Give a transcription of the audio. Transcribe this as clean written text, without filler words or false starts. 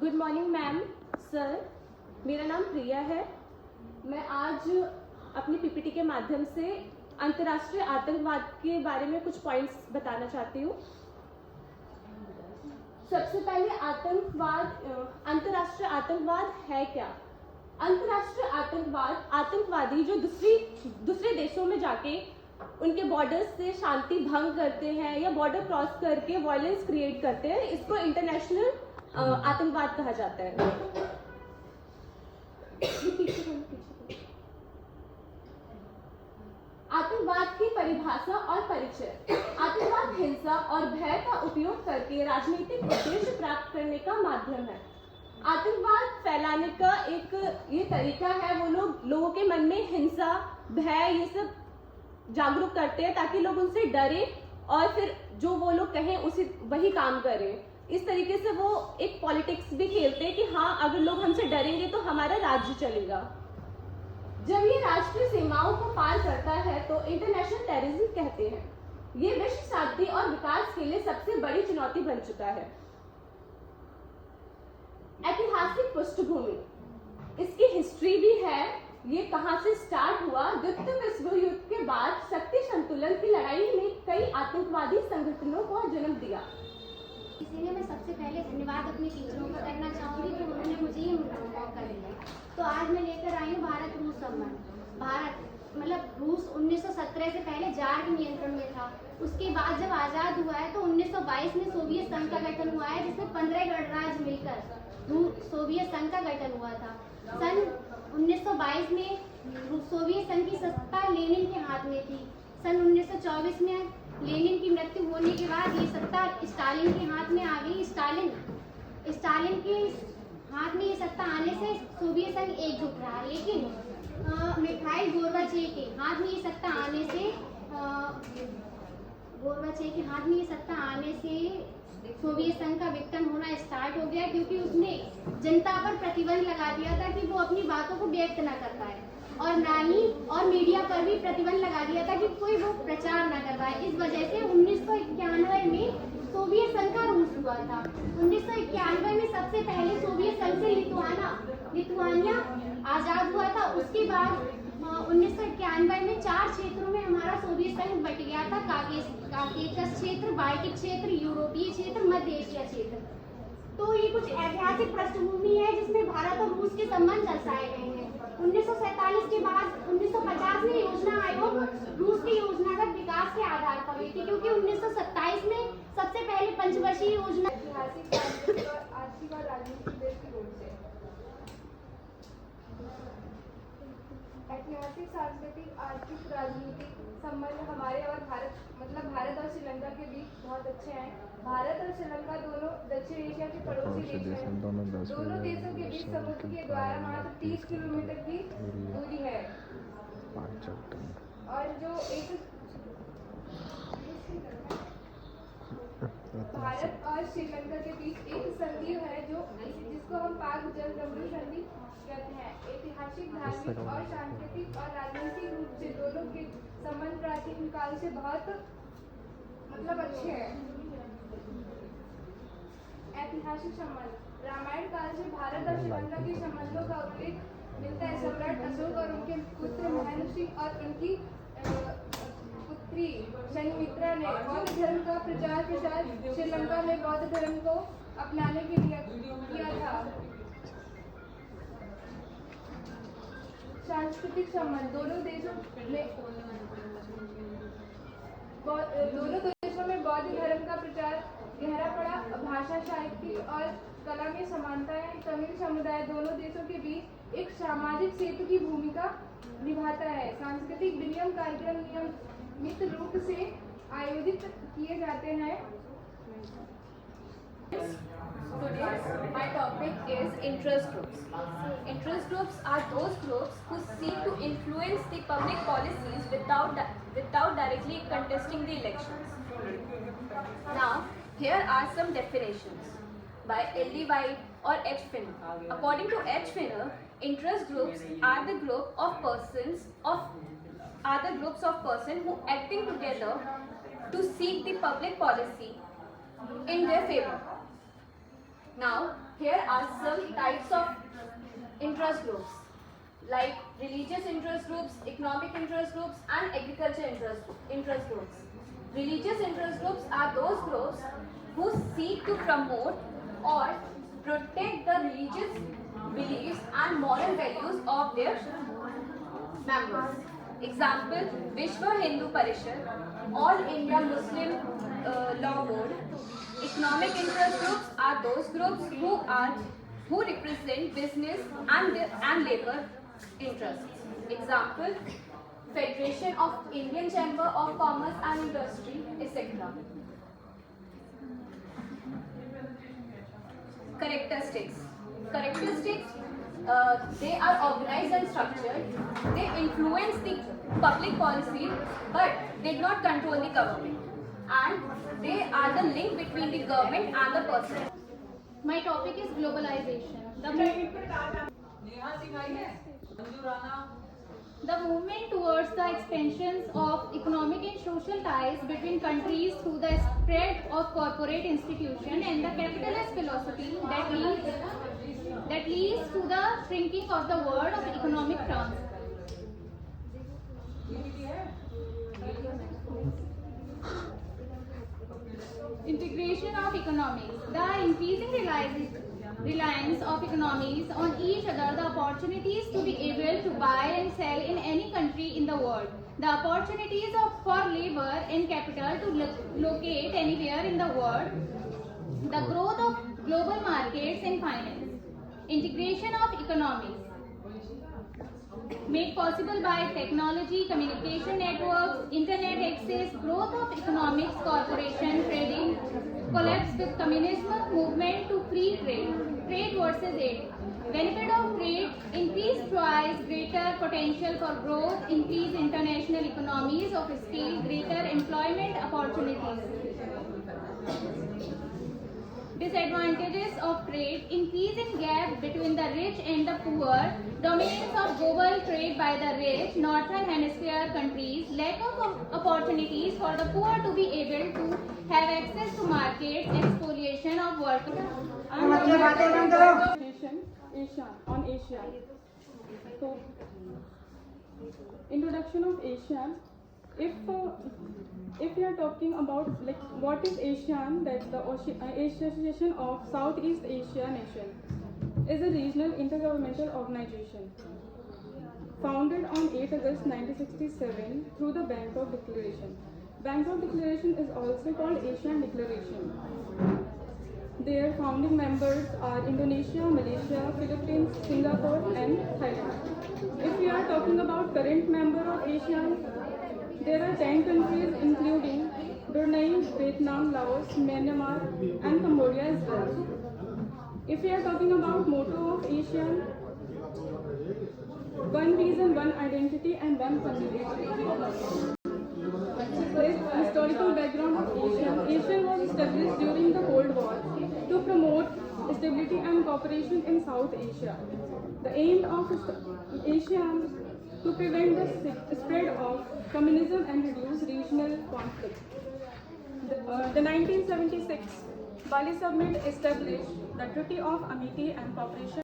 Good morning ma'am, sir. मेरा नाम प्रिया है। मैं आज अपनी पीपीटी के माध्यम से अंतर्राष्ट्रीय आतंकवाद के बारे में कुछ पॉइंट्स बताना चाहती हूँ। सबसे पहले अंतर्राष्ट्रीय आतंकवाद है क्या? अंतर्राष्ट्रीय आतंकवाद आतंकवादी जो दूसरे देशों में जाके उनके बॉर्डर्स से शांति भंग करते हैं या बॉर्डर क्रॉस करके वायलेंस क्रिएट करते हैं, इसको इंटरनेशनल आतंकवाद कहा जाता है। आतंकवाद की परिभाषा और परिचय। आतंकवाद हिंसा और भय का उपयोग करके राजनीतिक उद्देश्य प्राप्त करने का माध्यम है। आतंकवाद फैलाने का एक ये तरीका है, वो लोगों के मन में हिंसा, भय ये सब जागरूक करते हैं ताकि लोग उनसे डरे और फिर जो वो लोग कहें वही काम करें। इस तरीके से वो एक पॉलिटिक्स भी खेलते हैं कि हाँ, अगर लोग हमसे डरेंगे तो हमारा राज्य चलेगा। जब ये राष्ट्रीय सीमाओं को पार करता है तो इंटरनेशनल टेररिज्म कहते हैं। ये विश्व शांति और विकास के लिए सबसे बड़ी चुनौती बन चुका है। ऐतिहासिक पृष्ठभूमि, इसकी हिस्ट्री भी है। ये कहां से स्टार्ट हुआ? द्वितीय विश्व युद्ध के बाद शक्ति संतुलन की लड़ाई ने कई आतंकवादी संगठनों को जन्म दिया। इसीलिए मैं सबसे पहले धन्यवाद अपने टीचरों का करना चाहूँगी कि उन्होंने मुझे ये मौका दिया। तो आज मैं लेकर आई हूँ भारत रूस संबंध। भारत मतलब रूस 1917 से पहले जार के नियंत्रण में था। उसके बाद जब आज़ाद हुआ है तो 1922 में सोवियत संघ का गठन हुआ है, जिसमें 15 गणराज्य मिलकर सोवियत संघ का गठन हुआ था। सन 1922 में सोवियत संघ की सत्ता लेनिन के हाथ में थी। सन 1924 में लेनिन की मृत्यु होने के बाद ये सत्ता स्टालिन के हाथ में आ गई। स्टालिन के हाथ में ये सत्ता आने से सोवियत संघ एकजुट रहा, लेकिन मिखाइल गोर्बाचेव के हाथ में ये सत्ता आने से सोवियत संघ का विघटन होना स्टार्ट हो गया, क्योंकि उसने जनता पर प्रतिबंध लगा दिया था कि वो अपनी बातों को व्यक्त न कर पाए, और ना ही और मीडिया पर भी प्रतिबंध लगा दिया था कि कोई वो प्रचार न कर पाए। इस वजह से 1991 में सोवियत संघ का रूस हुआ था। 1991 में सबसे पहले सोवियत संघ से लिथुआनिया आजाद हुआ था। उसके बाद 1991 में 4 क्षेत्रों में हमारा सोवियत संघ बट गया था। काकेशस क्षेत्र, बाल्टिक क्षेत्र, यूरोपीय क्षेत्र, मध्य एशिया क्षेत्र। तो ये कुछ ऐतिहासिक पृष्ठभूमि है जिसमें भारत और रूस के संबंध दर्शाए गए हैं। 1947 के बाद 1950 में योजना आयोग रूस के योजनागत विकास के आधार पर हुई थी, क्योंकि 1927 में सबसे पहले पंचवर्षीय योजना ऐतिहासिक, सांस्कृतिक और आर्थिक और राजनीतिक देश की ओर से। ऐतिहासिक, सांस्कृतिक, आर्थिक, राजनीतिक संबंध हमारे और भारत और श्रीलंका के बीच बहुत अच्छे हैं। भारत और श्रीलंका दोनों दक्षिण एशिया के पड़ोसी देश हैं। दोनों देशों के बीच समुद्र के द्वारा मात्र 30 किलोमीटर की दूरी है। और जो एक भारत और श्रीलंका के बीच एक संधि है जिसको हम पाक जलसंधि संधि कहते हैं। ऐतिहासिक, धार्मिक और सांस्कृतिक और राजनीतिक रूप से दोनों के संबंध प्राचीन काल से बहुत अच्छे हैं। ऐतिहासिक संबंध, रामायण काल से भारत और श्रीलंका के संबंधों का उल्लेख मिलता है। सम्राट अशोक और उनके पुत्र महेंद्र सिंह और उनकी पुत्री संघमित्रा ने बौद्ध धर्म का प्रचार श्रीलंका में बौद्ध धर्म को अपनाने के लिए किया था। सांस्कृतिक संबंध, दोनों देशों में बौद्ध धर्म का प्रचार गहरा पड़ा। भाषा, साहित्य और कला में समानताएं। तमिल समुदाय दोनों देशों के बीच एक सामाजिक सेतु की भूमिका निभाता है। सांस्कृतिक विनिमय कार्यक्रम नियमित रूप से आयोजित किए जाते हैं। Students, my topic is interest groups. Interest groups are those groups who seek to influence the public policies without directly contesting the elections. Now, here are some definitions by L.D. White or H. Finner. According to H. Finner, interest groups are the groups of persons who acting together to seek the public policy in their favor. Now, here are some types of interest groups like religious interest groups, economic interest groups, and agriculture interest groups. Religious interest groups are those groups who seek to promote or protect the religious beliefs and moral values of their members. Example, Vishwa Hindu Parishad, All India Muslim Law Board. Economic interest groups are those groups who represent business and labor interests. Example, Federation of Indian Chamber of Commerce and Industry, etc. Characteristics. They are organized and structured. They influence the public policy, but they do not control the government. And they are the link between the government and the person. My topic is globalization. The movement towards the expansions of economic and social ties between countries through the spread of corporate institution and the capitalist philosophy that leads to the shrinking of the world of economic terms. Integration of economies. The increasing reliance of economies on each other, the opportunities to be able to buy and sell in any country in the world, the opportunities for labor and capital to locate anywhere in the world, the growth of global markets and finance. Integration of economies made possible by technology, communication networks, internet access, growth of economics, corporation, trading, collapse with communism, movement to free trade versus aid. Benefit of trade, increased choice, greater potential for growth, increased international economies of scale, greater employment opportunities. Disadvantages of trade, increasing gap between the rich and the poor, dominance of global trade by the rich, northern hemisphere countries, lack of opportunities for the poor to be able to have access to markets, expoliation of workers. On Asia. So, introduction of Asia. If we are talking about like what is ASEAN, that the Association of Southeast Asia Nation is a regional intergovernmental organization founded on 8 August 1967 through the Bangkok Declaration. Bangkok Declaration is also called ASEAN Declaration. Their founding members are Indonesia, Malaysia, Philippines, Singapore and Thailand. If we are talking about current member of ASEAN, there are 10 countries including Brunei, Vietnam, Laos, Myanmar and Cambodia as well. If we are talking about motto of ASEAN, one reason, one identity and one community. Historical background of ASEAN. ASEAN was established during the Cold War to promote stability and cooperation in South Asia. The aim of ASEAN to prevent the spread of communism and reduce regional conflict. The 1976 Bali Summit established the Treaty of Amity and Cooperation